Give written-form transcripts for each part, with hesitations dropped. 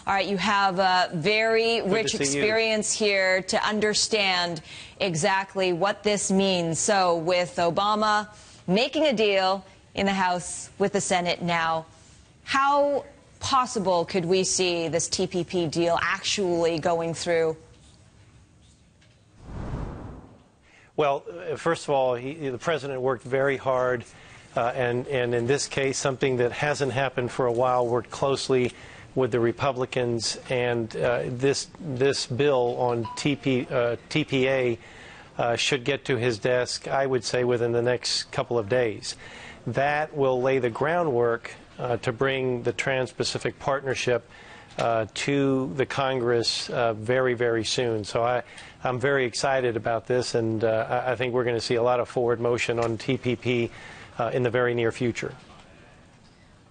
All right, you have a very rich experience here to understand exactly what this means. So with Obama making a deal in the House with the Senate now, how possible could we see this TPP deal actually going through? Well, first of all, the president worked very hard, and in this case, something that hasn't happened for a while, worked closely with the Republicans, and this bill on TPA should get to his desk, I would say, within the next couple of days. That will lay the groundwork to bring the Trans-Pacific Partnership to the Congress very, very soon. So I'm very excited about this, and I think we're going to see a lot of forward motion on TPP in the very near future.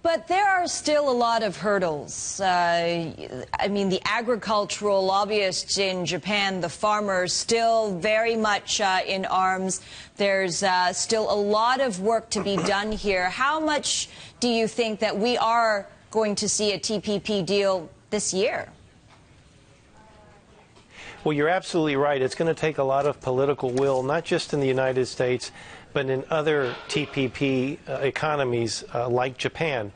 But there are still a lot of hurdles. I mean, the agricultural lobbyists in Japan, the farmers, still very much in arms. There's still a lot of work to be done here. How much do you think that we are going to see a TPP deal this year? Well, you're absolutely right. It's going to take a lot of political will, not just in the United States, but in other TPP economies like Japan.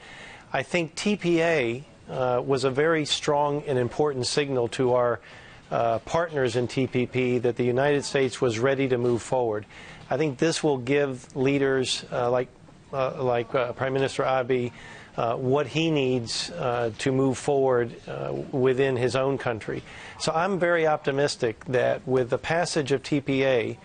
I think TPA was a very strong and important signal to our partners in TPP that the United States was ready to move forward. I think this will give leaders like Prime Minister Abe what he needs to move forward within his own country. So I'm very optimistic that with the passage of TPA,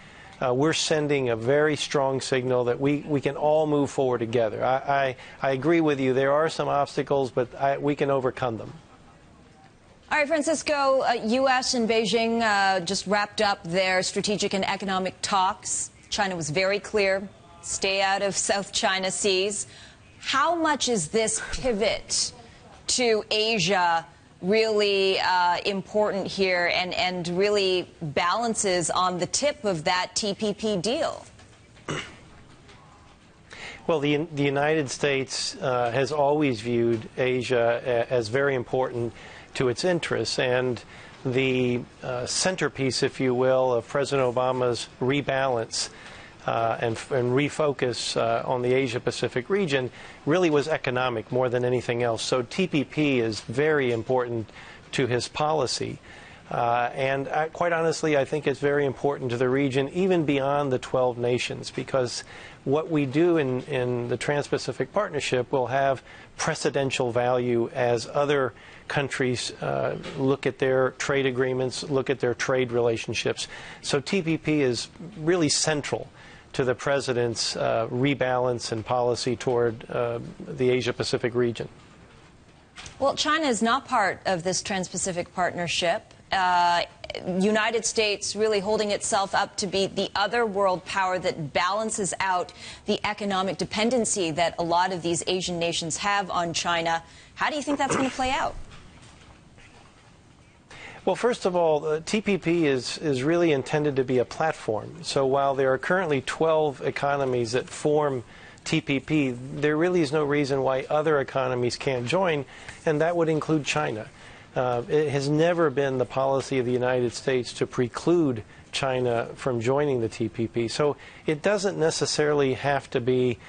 we're sending a very strong signal that we can all move forward together. I agree with you. There are some obstacles, but we can overcome them. All right, Francisco, U.S. and Beijing just wrapped up their strategic and economic talks. China was very clear, stay out of South China Seas. How much is this pivot to Asia really important here and really balances on the tip of that TPP deal? Well, the United States has always viewed Asia as very important to its interests, and the centerpiece, if you will, of President Obama's rebalance and refocus on the Asia-Pacific region really was economic more than anything else. So TPP is very important to his policy. And quite honestly, I think it's very important to the region, even beyond the 12 nations, because what we do in the Trans-Pacific Partnership will have precedential value as other countries look at their trade agreements, look at their trade relationships. So TPP is really central to the president's rebalance and policy toward the Asia-Pacific region. Well, China is not part of this Trans-Pacific Partnership. United States really holding itself up to be the other world power that balances out the economic dependency that a lot of these Asian nations have on China. How do you think that's going to play out? Well, first of all, TPP is really intended to be a platform. So while there are currently 12 economies that form TPP, there really is no reason why other economies can't join, and that would include China. It has never been the policy of the United States to preclude China from joining the TPP. So it doesn't necessarily have to be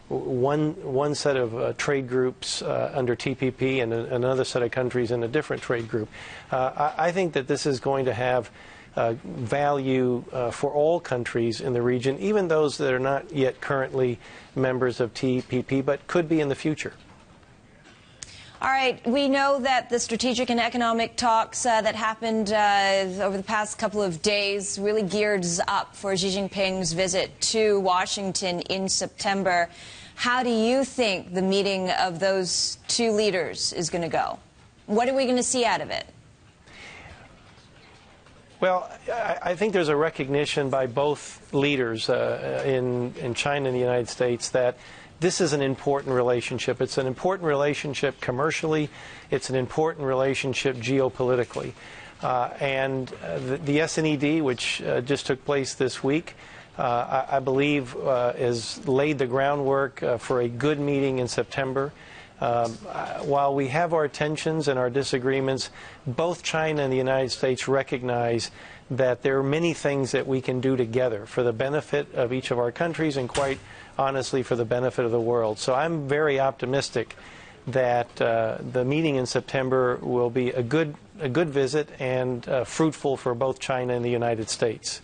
one set of trade groups under TPP and another set of countries in a different trade group. I think that this is going to have value for all countries in the region, even those that are not yet currently members of TPP, but could be in the future. All right, we know that the strategic and economic talks that happened over the past couple of days really gears up for Xi Jinping's visit to Washington in September. How do you think the meeting of those two leaders is going to go? What are we going to see out of it? Well, I think there's a recognition by both leaders in China and the United States that this is an important relationship. It's an important relationship commercially. It's an important relationship geopolitically. And the SNED, which just took place this week, I believe has laid the groundwork for a good meeting in September. While we have our tensions and our disagreements, both China and the United States recognize that there are many things that we can do together for the benefit of each of our countries and, quite honestly, for the benefit of the world. So I'm very optimistic that the meeting in September will be a good visit and fruitful for both China and the United States.